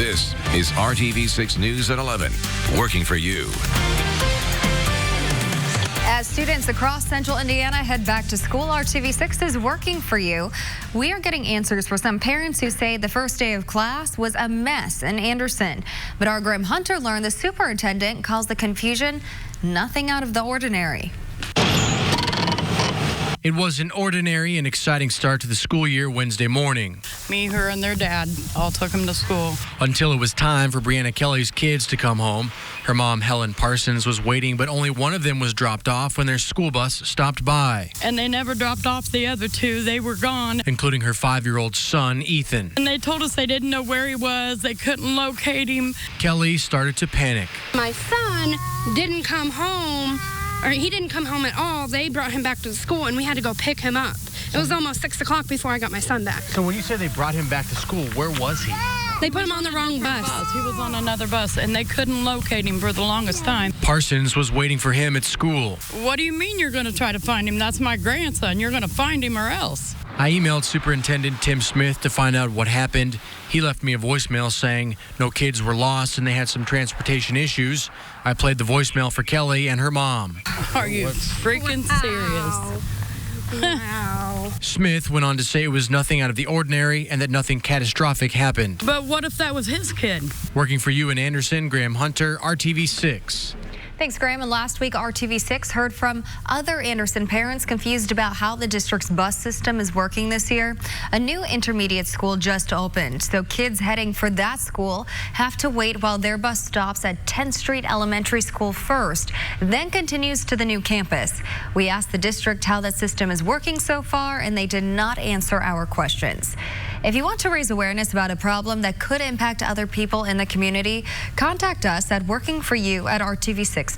This is RTV6 News at 11, working for you. As students across central Indiana head back to school, RTV6 is working for you. We are getting answers for some parents who say the first day of class was a mess in Anderson. But our Graham Hunter learned the superintendent calls the confusion nothing out of the ordinary. It was an ordinary and exciting start to the school year Wednesday morning. Me, her, and their dad all took them to school. Until it was time for Brianna Kelly's kids to come home. Her mom, Helen Parsons, was waiting, but only one of them was dropped off when their school bus stopped by. And they never dropped off the other two. They were gone. Including her 5-year-old son, Ethan. And they told us they didn't know where he was. They couldn't locate him. Kelly started to panic. My son didn't come home. Or he didn't come home at all. They brought him back to school, and we had to go pick him up. It was almost 6 o'clock before I got my son back. So when you say they brought him back to school, where was he? They put him on the wrong bus. He was on another bus, and they couldn't locate him for the longest time. Parsons was waiting for him at school. What do you mean you're going to try to find him? That's my grandson. You're going to find him or else. I emailed Superintendent Tim Smith to find out what happened. He left me a voicemail saying no kids were lost and they had some transportation issues. I played the voicemail for Kelly and her mom. Are you freaking serious? Wow. Smith went on to say it was nothing out of the ordinary and that nothing catastrophic happened. But what if that was his kid? Working for you in Anderson, Graham Hunter, RTV6. Thanks, Graham. And last week, RTV6 heard from other Anderson parents confused about how the district's bus system is working this year. A new intermediate school just opened, so kids heading for that school have to wait while their bus stops at 10th Street Elementary School first, then continues to the new campus. We asked the district how that system is working so far, and they did not answer our questions. If you want to raise awareness about a problem that could impact other people in the community, contact us at workingforyou@rtv6.com.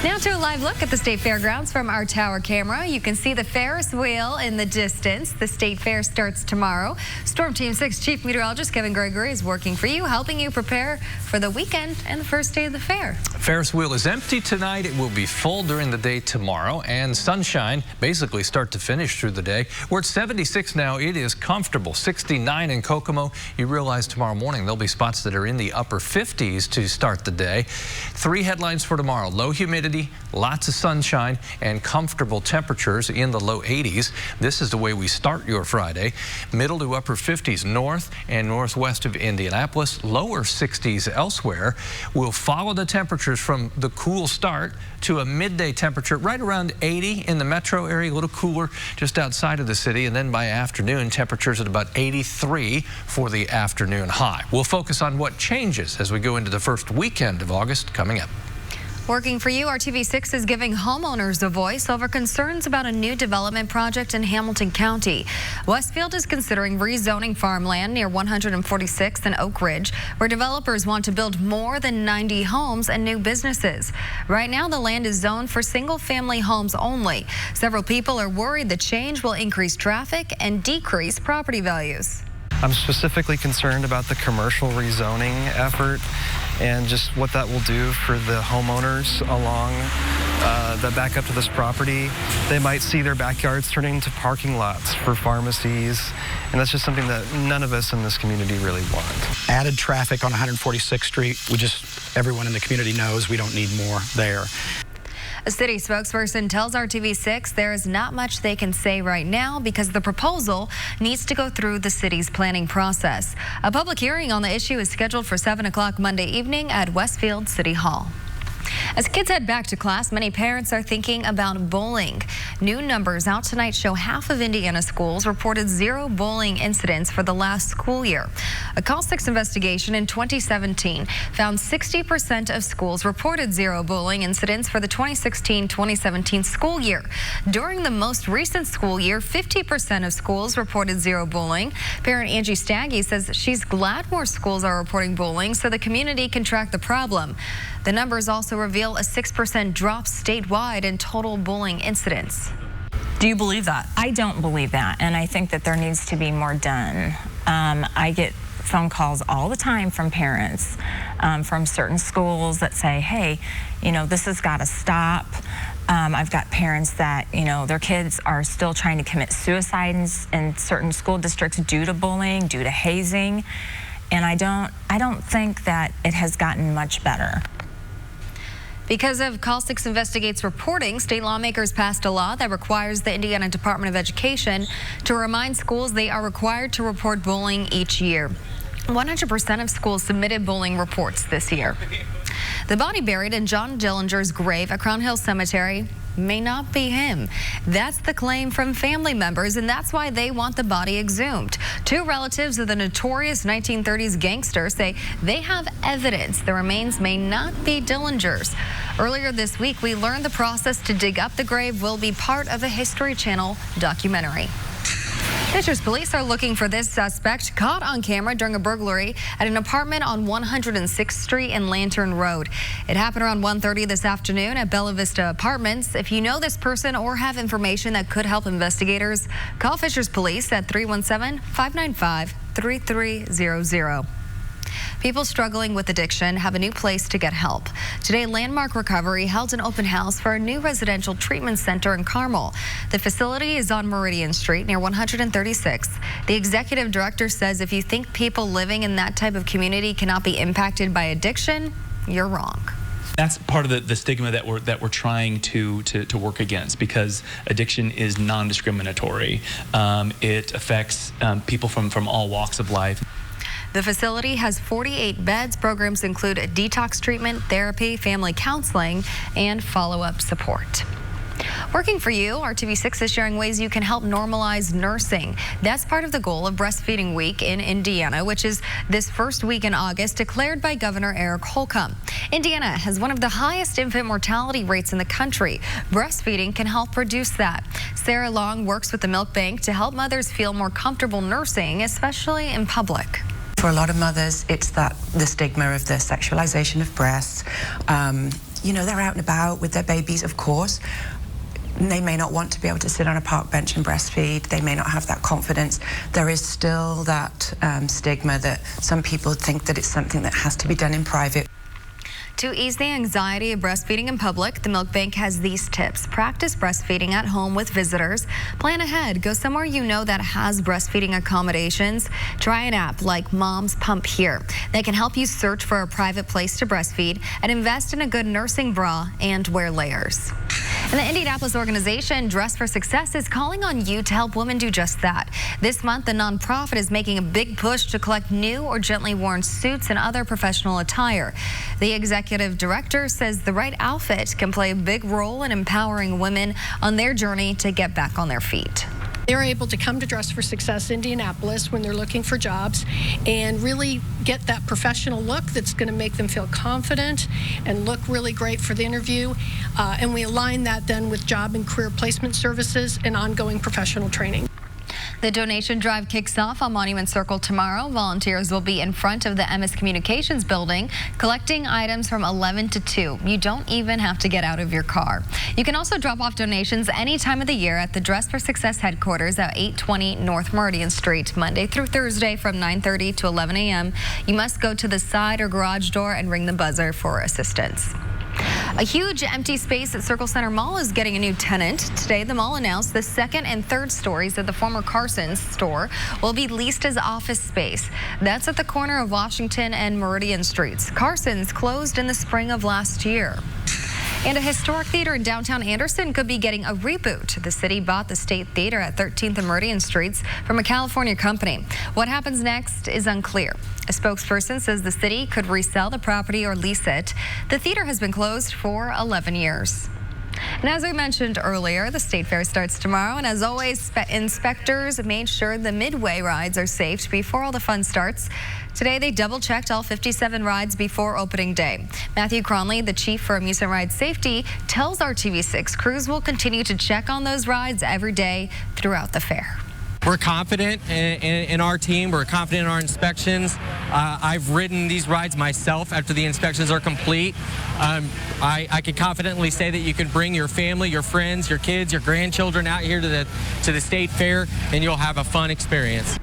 Now to a live look at the State Fairgrounds from our tower camera. You can see the Ferris wheel in the distance. The State Fair starts tomorrow. Storm Team 6 Chief Meteorologist Kevin Gregory is working for you, helping you prepare for the weekend and the first day of the fair. Ferris wheel is empty tonight. It will be full during the day tomorrow, and sunshine basically start to finish through the day. We're at 76 now. It is comfortable. 69 in Kokomo. You realize tomorrow morning there'll be spots that are in the upper 50s to start the day. 3 headlines for tomorrow. Low humidity, lots of sunshine, and comfortable temperatures in the low 80s. This is the way we start your Friday. Middle to upper 50s north and northwest of Indianapolis. Lower 60s elsewhere. We'll follow the temperatures from the cool start to a midday temperature right around 80 in the metro area, a little cooler just outside of the city, and then by afternoon temperatures at about 83 for the afternoon high. We'll focus on what changes as we go into the first weekend of August coming up. Working for you, RTV6 is giving homeowners a voice over concerns about a new development project in Hamilton County. Westfield is considering rezoning farmland near 146th and Oak Ridge, where developers want to build more than 90 homes and new businesses. Right now, the land is zoned for single-family homes only. Several people are worried the change will increase traffic and decrease property values. I'm specifically concerned about the commercial rezoning effort and just what that will do for the homeowners along that back up to this property. They might see their backyards turning into parking lots for pharmacies, and that's just something that none of us in this community really want. Added traffic on 146th Street, everyone in the community knows we don't need more there. A city spokesperson tells RTV6 there is not much they can say right now because the proposal needs to go through the city's planning process. A public hearing on the issue is scheduled for 7 o'clock Monday evening at Westfield City Hall. As kids head back to class, many parents are thinking about bowling. New numbers out tonight show half of Indiana schools reported 0 bowling incidents for the last school year. A Call 6 investigation in 2017 found 60% of schools reported 0 bowling incidents for the 2016-2017 school year. During the most recent school year, 50% of schools reported 0 bowling. Parent Angie Staggy says she's glad more schools are reporting bowling so the community can track the problem. The numbers also reveal a 6% drop statewide in total bowling incidents. Do you believe that? I don't believe that, and I think that there needs to be more done. I get phone calls all the time from parents from certain schools that say, hey, this has got to stop. I've got parents that, their kids are still trying to commit suicide in certain school districts due to bullying, due to hazing. And I don't think that it has gotten much better. Because of Call 6 Investigates reporting, state lawmakers passed a law that requires the Indiana Department of Education to remind schools they are required to report bullying each year. 100% of schools submitted bullying reports this year. The body buried in John Dillinger's grave at Crown Hill Cemetery may not be him. That's the claim from family members, and that's why they want the body exhumed. Two relatives of the notorious 1930s gangster say they have evidence the remains may not be Dillinger's. Earlier this week, we learned the process to dig up the grave will be part of a History Channel documentary. Fishers police are looking for this suspect caught on camera during a burglary at an apartment on 106th Street and Lantern Road. It happened around 1:30 this afternoon at Bella Vista Apartments. If you know this person or have information that could help investigators, call Fishers Police at 317-595-3300. People struggling with addiction have a new place to get help. Today, Landmark Recovery held an open house for a new residential treatment center in Carmel. The facility is on Meridian Street near 136th. The executive director says if you think people living in that type of community cannot be impacted by addiction, you're wrong. That's part of the stigma that we're trying to work against, because addiction is non-discriminatory. It affects people from all walks of life. The facility has 48 beds. Programs include detox treatment, therapy, family counseling, and follow-up support. Working for you, RTV6 is sharing ways you can help normalize nursing. That's part of the goal of Breastfeeding Week in Indiana, which is this first week in August, declared by Governor Eric Holcomb. Indiana has one of the highest infant mortality rates in the country. Breastfeeding can help reduce that. Sarah Long works with the Milk Bank to help mothers feel more comfortable nursing, especially in public. For a lot of mothers, it's the stigma of the sexualization of breasts. They're out and about with their babies, of course. They may not want to be able to sit on a park bench and breastfeed. They may not have that confidence. There is still that stigma that some people think that it's something that has to be done in private. To ease the anxiety of breastfeeding in public, the Milk Bank has these tips. Practice breastfeeding at home with visitors. Plan ahead. Go somewhere you know that has breastfeeding accommodations. Try an app like Mom's Pump Here. They can help you search for a private place to breastfeed and invest in a good nursing bra and wear layers. And the Indianapolis organization Dress for Success is calling on you to help women do just that. This month, the nonprofit is making a big push to collect new or gently worn suits and other professional attire. The executive director says the right outfit can play a big role in empowering women on their journey to get back on their feet. They're able to come to Dress for Success Indianapolis when they're looking for jobs and really get that professional look that's going to make them feel confident and look really great for the interview. And we align that then with job and career placement services and ongoing professional training. The donation drive kicks off on Monument Circle tomorrow. Volunteers will be in front of the MS Communications building collecting items from 11 to 2. You don't even have to get out of your car. You can also drop off donations any time of the year at the Dress for Success headquarters at 820 North Meridian Street, Monday through Thursday from 9:30 to 11 a.m. You must go to the side or garage door and ring the buzzer for assistance. A huge empty space at Circle Center Mall is getting a new tenant. Today, the mall announced the second and third stories of the former Carson's store will be leased as office space. That's at the corner of Washington and Meridian Streets. Carson's closed in the spring of last year. And a historic theater in downtown Anderson could be getting a reboot. The city bought the State Theater at 13th and Meridian Streets from a California company. What happens next is unclear. A spokesperson says the city could resell the property or lease it. The theater has been closed for 11 years. And as we mentioned earlier, the State Fair starts tomorrow, and as always, inspectors made sure the midway rides are safe before all the fun starts. Today, they double-checked all 57 rides before opening day. Matthew Cronley, the chief for Amusement Ride Safety, tells RTV6 crews will continue to check on those rides every day throughout the fair. We're confident in our team. We're confident in our inspections. I've ridden these rides myself after the inspections are complete. I can confidently say that you can bring your family, your friends, your kids, your grandchildren out here to the State Fair, and you'll have a fun experience.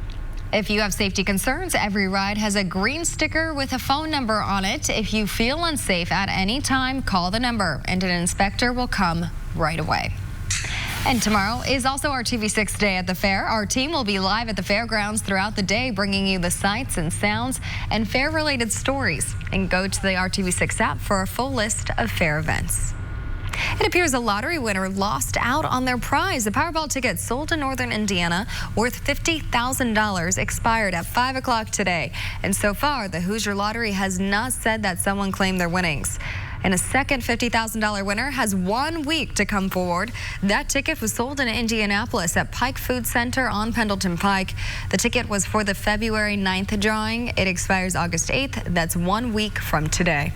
If you have safety concerns, every ride has a green sticker with a phone number on it. If you feel unsafe at any time, call the number, and an inspector will come right away. And tomorrow is also RTV6 Day at the fair. Our team will be live at the fairgrounds throughout the day, bringing you the sights and sounds and fair-related stories. And go to the RTV6 app for a full list of fair events. It appears a lottery winner lost out on their prize. A Powerball ticket sold in northern Indiana worth $50,000 expired at 5 o'clock today. And so far, the Hoosier Lottery has not said that someone claimed their winnings. And a second $50,000 winner has 1 week to come forward. That ticket was sold in Indianapolis at Pike Food Center on Pendleton Pike. The ticket was for the February 9th drawing. It expires August 8th. That's 1 week from today.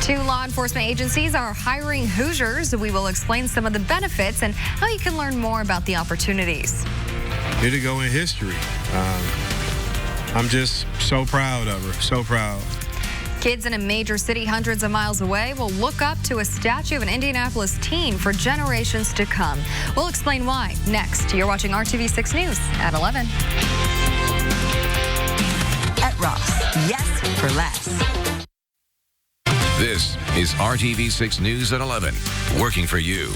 2 law enforcement agencies are hiring Hoosiers. We will explain some of the benefits and how you can learn more about the opportunities. It'll go in history. I'm just so proud of her, so proud. Kids in a major city hundreds of miles away will look up to a statue of an Indianapolis teen for generations to come. We'll explain why next. You're watching RTV6 News at 11. At Ross, yes for less. This is RTV6 News at 11, working for you.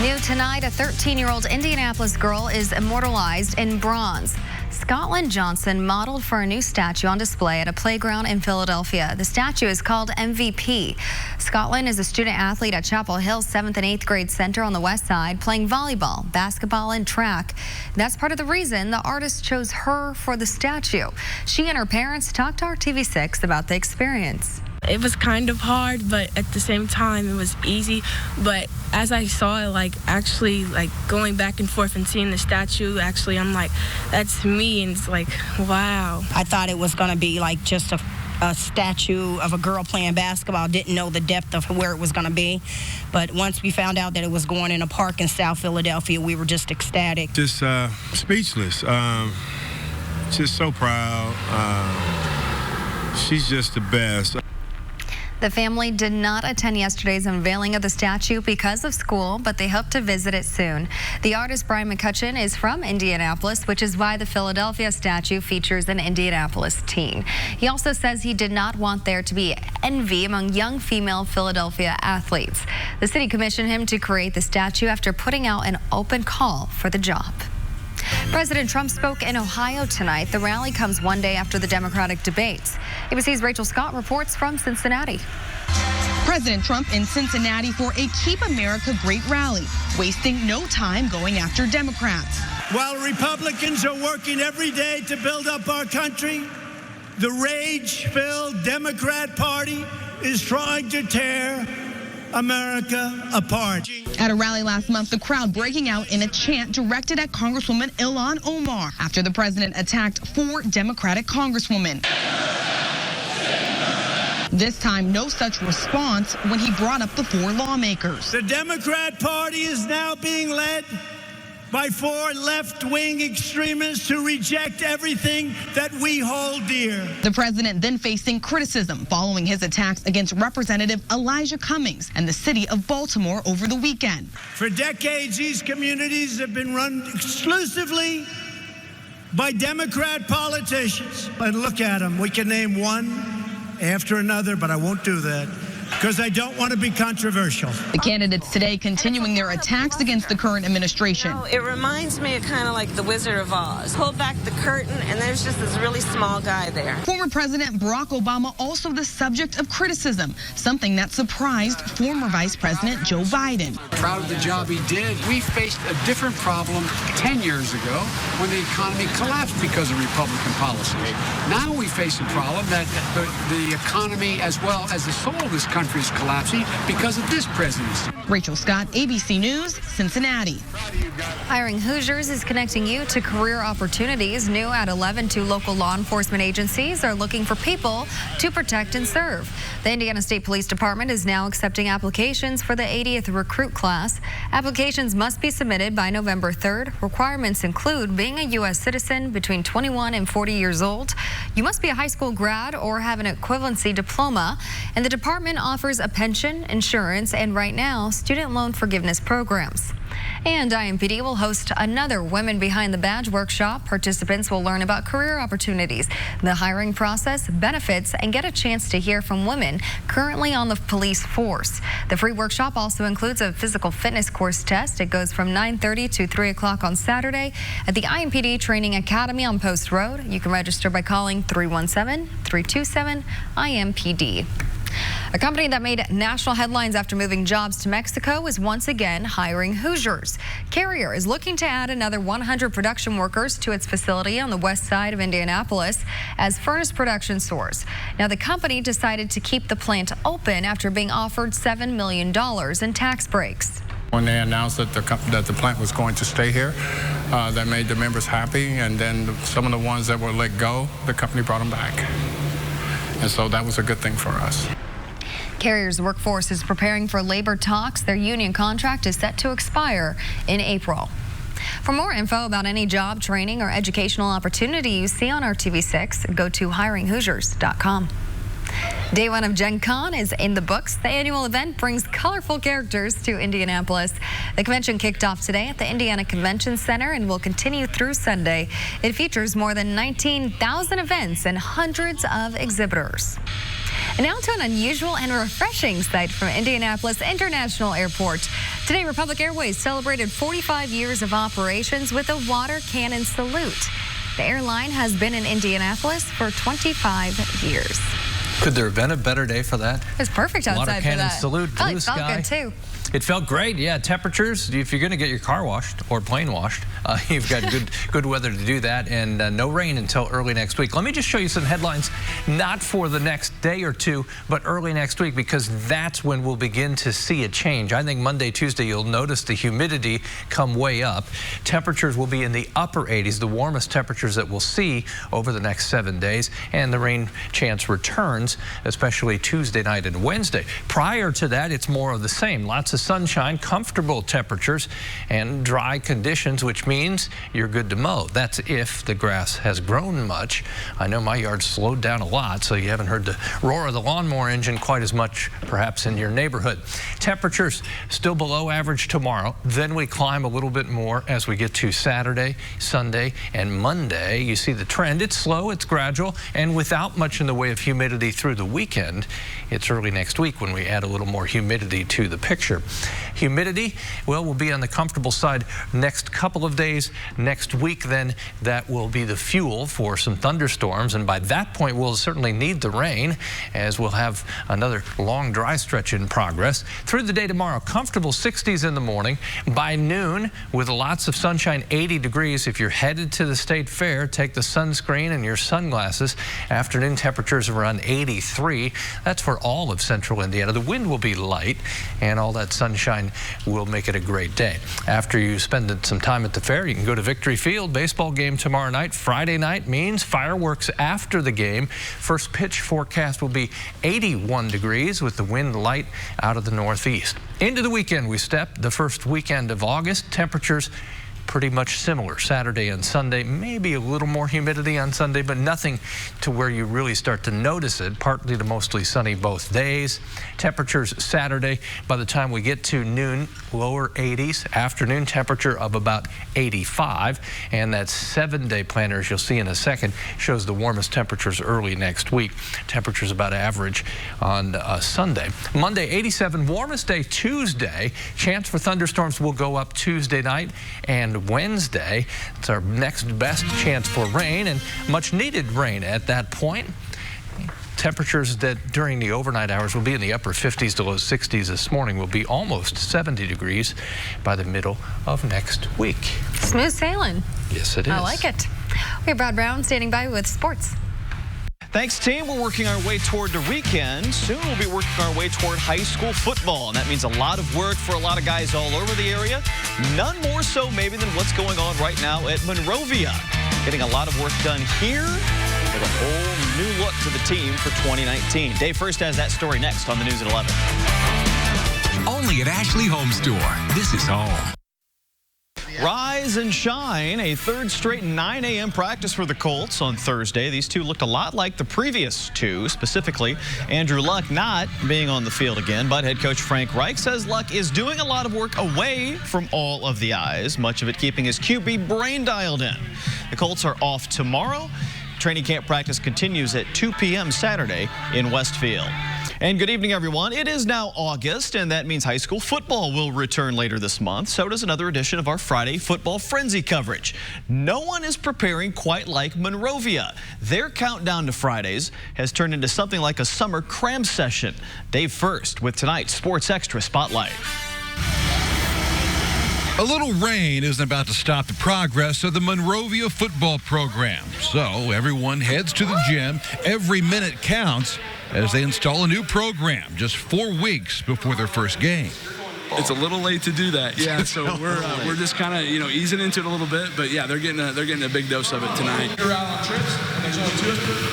New tonight, a 13-year-old Indianapolis girl is immortalized in bronze. Scotland Johnson modeled for a new statue on display at a playground in Philadelphia. The statue is called MVP. Scotland is a student athlete at Chapel Hill's 7th and 8th grade center on the west side, playing volleyball, basketball, and track. That's part of the reason the artist chose her for the statue. She and her parents talked to RTV6 about the experience. It was kind of hard, but at the same time, it was easy. But as I saw it, actually going back and forth and seeing the statue, actually, I'm like, that's me. And it's like, wow. I thought it was going to be just a statue of a girl playing basketball. Didn't know the depth of where it was going to be. But once we found out that it was going in a park in South Philadelphia, we were just ecstatic. Just speechless. Just so proud. She's just the best. The family did not attend yesterday's unveiling of the statue because of school, but they hope to visit it soon. The artist Brian McCutcheon is from Indianapolis, which is why the Philadelphia statue features an Indianapolis teen. He also says he did not want there to be envy among young female Philadelphia athletes. The city commissioned him to create the statue after putting out an open call for the job. President Trump spoke in Ohio tonight. The rally comes one day after the Democratic debates. ABC's Rachel Scott reports from Cincinnati. President Trump in Cincinnati for a Keep America Great rally, wasting no time going after Democrats. While Republicans are working every day to build up our country, the rage-filled Democrat Party is trying to tear America apart. At a rally last month, the crowd breaking out in a chant directed at Congresswoman Ilhan Omar after the president attacked 4 Democratic congresswomen. This time, no such response when he brought up the 4 lawmakers. The Democrat Party is now being led by 4 left-wing extremists who reject everything that we hold dear. The president then facing criticism following his attacks against Representative Elijah Cummings and the city of Baltimore over the weekend. For decades, these communities have been run exclusively by Democrat politicians. And look at them. We can name one after another, but I won't do that, because I don't want to be controversial. The candidates today continuing their attacks against the current administration. It reminds me of kind of like the Wizard of Oz. Pull back the curtain and there's just this really small guy there. Former President Barack Obama also the subject of criticism, something that surprised former Vice President Joe Biden. Proud of the job he did. We faced a different problem 10 years ago when the economy collapsed because of Republican policy. Now we face a problem that the economy as well as the soul of this country is collapsing because of this presidency. Rachel Scott, ABC News, Cincinnati. Hiring Hoosiers is connecting you to career opportunities. New at 11, 2 local law enforcement agencies are looking for people to protect and serve. The Indiana State Police Department is now accepting applications for the 80th recruit class. Applications must be submitted by November 3rd. Requirements include being a U.S. citizen between 21 and 40 years old. You must be a high school grad or have an equivalency diploma. And the department offers a pension, insurance, and right now, student loan forgiveness programs. And IMPD will host another Women Behind the Badge workshop. Participants will learn about career opportunities, the hiring process, benefits, and get a chance to hear from women currently on the police force. The free workshop also includes a physical fitness course test. It goes from 9:30 to 3 o'clock on Saturday at the IMPD Training Academy on Post Road. You can register by calling 317-327-IMPD. A company that made national headlines after moving jobs to Mexico is once again hiring Hoosiers. Carrier is looking to add another 100 production workers to its facility on the west side of Indianapolis as furnace production soars. Now, the company decided to keep the plant open after being offered $7 million in tax breaks. When they announced that the plant was going to stay here, that made the members happy, and then some of the ones that were let go, the company brought them back. And so that was a good thing for us. Carrier's workforce is preparing for labor talks. Their union contract is set to expire in April. For more info about any job, training, or educational opportunity you see on RTV6, go to hiringhoosiers.com. Day one of Gen Con is in the books. The annual event brings colorful characters to Indianapolis. The convention kicked off today at the Indiana Convention Center and will continue through Sunday. It features more than 19,000 events and hundreds of exhibitors. And now to an unusual and refreshing sight from Indianapolis International Airport. Today, Republic Airways celebrated 45 years of operations with a water cannon salute. The airline has been in Indianapolis for 25 years. Could there have been a better day for that? It's perfect outside Water for cannon that. salute, blue It felt sky. good too. It felt great, yeah. Temperatures, if you're going to get your car washed or plane washed, you've got good weather to do that, and no rain until early next week. Let me just show you some headlines, not for the next day or two, but early next week, because that's when we'll begin to see a change. I think Monday, Tuesday, you'll notice the humidity come way up. Temperatures will be in the upper 80s, the warmest temperatures that we'll see over the next 7 days, and the rain chance returns, especially Tuesday night and Wednesday. Prior to that, it's more of the same. Lots of sunshine, comfortable temperatures, and dry conditions, which means you're good to mow. That's if the grass has grown much. I know my yard's slowed down a lot, so you haven't heard the roar of the lawnmower engine quite as much, perhaps, in your neighborhood. Temperatures still below average tomorrow. Then we climb a little bit more as we get to Saturday, Sunday, and Monday. You see the trend. It's slow, it's gradual, and without much in the way of humidity through the weekend. It's early next week when we add a little more humidity to the picture. Humidity, well, will be on the comfortable side next couple of days. Next week, then, that will be the fuel for some thunderstorms, and by that point, we'll certainly need the rain, as we'll have another long dry stretch in progress. Through the day tomorrow, comfortable 60s in the morning. By noon, with lots of sunshine, 80 degrees. If you're headed to the state fair, take the sunscreen and your sunglasses. Afternoon temperatures around 83. That's for all of central Indiana. The wind will be light, and all that sunshine will make it a great day. After you spend some time at the fair, you can go to Victory Field. Baseball game tomorrow night. Friday night means fireworks after the game. First pitch forecast will be 81 degrees with the wind light out of the northeast. Into the weekend we step. The first weekend of August. Temperatures pretty much similar Saturday and Sunday. Maybe a little more humidity on Sunday, but nothing to where you really start to notice it. Partly to mostly sunny both days. Temperatures Saturday, by the time we get to noon, lower 80s. Afternoon temperature of about 85. And that 7-day planner, as you'll see in a second, shows the warmest temperatures early next week. Temperatures about average on Sunday. Monday, 87. Warmest day Tuesday. Chance for thunderstorms will go up Tuesday night and Wednesday. It's our next best chance for rain, and much needed rain at that point. Temperatures that during the overnight hours will be in the upper 50s to low 60s this morning will be almost 70 degrees by the middle of next week. Smooth sailing. Yes, it is. I like it. We have Brad Brown standing by with sports. Thanks, team. We're working our way toward the weekend. Soon we'll be working our way toward high school football, and that means a lot of work for a lot of guys all over the area. None more so maybe than what's going on right now at Monrovia. Getting a lot of work done here with a whole new look to the team for 2019. Dave First has that story next on the News at 11. Only at Ashley Home Store. This is home. Rise and shine, a third straight 9 a.m. practice for the Colts on Thursday. These two looked a lot like the previous two, specifically Andrew Luck not being on the field again, but head coach Frank Reich says Luck is doing a lot of work away from all of the eyes, much of it keeping his QB brain dialed in. The Colts are off tomorrow. Training camp practice continues at 2 p.m. Saturday in Westfield. And good evening, everyone. It is now August, and that means high school football will return later this month. So does another edition of our Friday Football Frenzy coverage. No one is preparing quite like Monrovia. Their countdown to Fridays has turned into something like a summer cram session. Dave First with tonight's Sports Extra Spotlight. A little rain isn't about to stop the progress of the Monrovia football program. So everyone heads to the gym. Every minute counts as they install a new program just 4 weeks before their first game. It's a little late to do that, yeah. So we're just kind of easing into it a little bit, but yeah, they're getting a big dose of it tonight.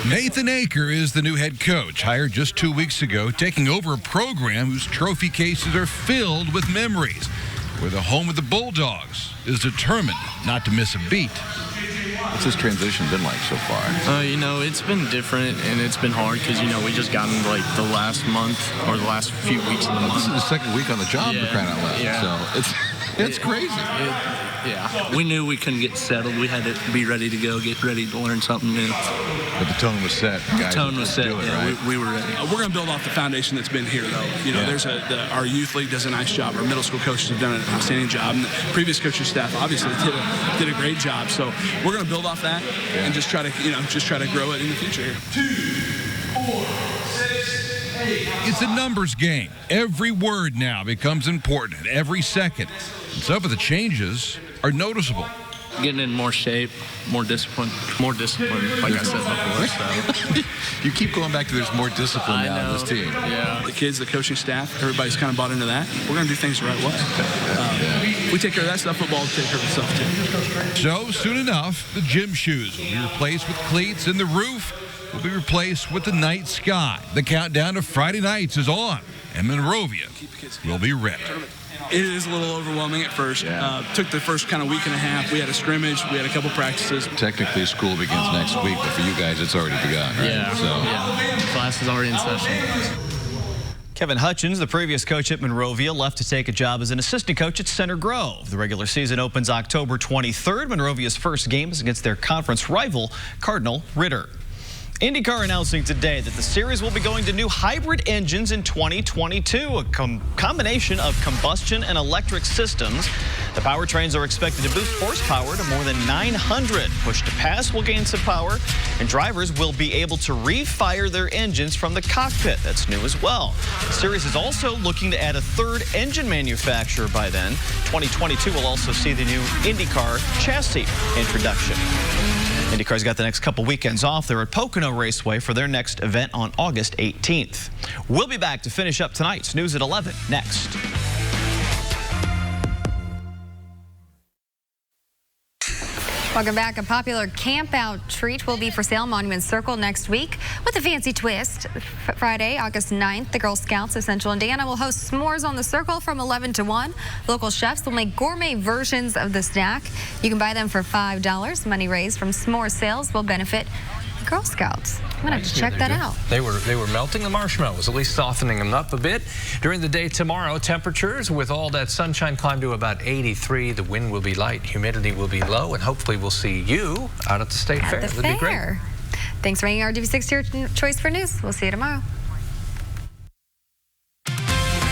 Nathan Aker is the new head coach, hired just 2 weeks ago, taking over a program whose trophy cases are filled with memories, where the home of the Bulldogs is determined not to miss a beat. What's this transition been like so far? It's been different, and it's been hard because, we just got in, like, the last month or the last few weeks of the month. This is the second week on the job, for crying out loud. Yeah. So it's crazy. We knew we couldn't get settled. We had to be ready to go, get ready to learn something new. But the tone was set. The tone was set, right? we were ready. We're going to build off the foundation that's been here, though. There's our youth league does a nice job. Our middle school coaches have done an outstanding job. And the previous coaching staff obviously did a great job. So we're going to build off that and just try to grow it in the future here. 2, 4, 6, 8. It's a numbers game. Every word now becomes important, every second. And some of the changes are noticeable. Getting in more shape, more discipline, like I said before. So. You keep going back to there's more discipline now in this team. Yeah. The kids, the coaching staff, everybody's kind of bought into that. We're going to do things the right way. We take care of that stuff, football will take care of itself, too. So, soon enough, the gym shoes will be replaced with cleats, and the roof will be replaced with the night sky. The countdown to Friday nights is on, and Monrovia will be ready. It is a little overwhelming at first. Took the first kind of week and a half. We had a scrimmage. We had a couple practices. Technically, school begins next week, but for you guys, it's already begun, right? Yeah. Class is already in session. Kevin Hutchins, the previous coach at Monrovia, left to take a job as an assistant coach at Center Grove. The regular season opens October 23rd. Monrovia's first game is against their conference rival, Cardinal Ritter. IndyCar announcing today that the series will be going to new hybrid engines in 2022, a combination of combustion and electric systems. The powertrains are expected to boost horsepower to more than 900. Push to pass will gain some power, and drivers will be able to refire their engines from the cockpit. That's new as well. The series is also looking to add a third engine manufacturer by then. 2022 will also see the new IndyCar chassis introduction. IndyCar's got the next couple weekends off. They're at Pocono Raceway for their next event on August 18th. We'll be back to finish up tonight's News at 11 next. Welcome back. A popular camp-out treat will be for sale Monument Circle next week with a fancy twist. Friday, August 9th, the Girl Scouts of Central Indiana will host s'mores on the Circle from 11 to 1. Local chefs will make gourmet versions of the snack. You can buy them for $5. Money raised from s'more sales will benefit Girl Scouts. I'm going to have to check that out. They were melting the marshmallows, at least softening them up a bit. During the day tomorrow, temperatures with all that sunshine climb to about 83. The wind will be light, humidity will be low, and hopefully we'll see you out at the State Fair. That'd be great. Thanks for making RTV6 your choice for news. We'll see you tomorrow.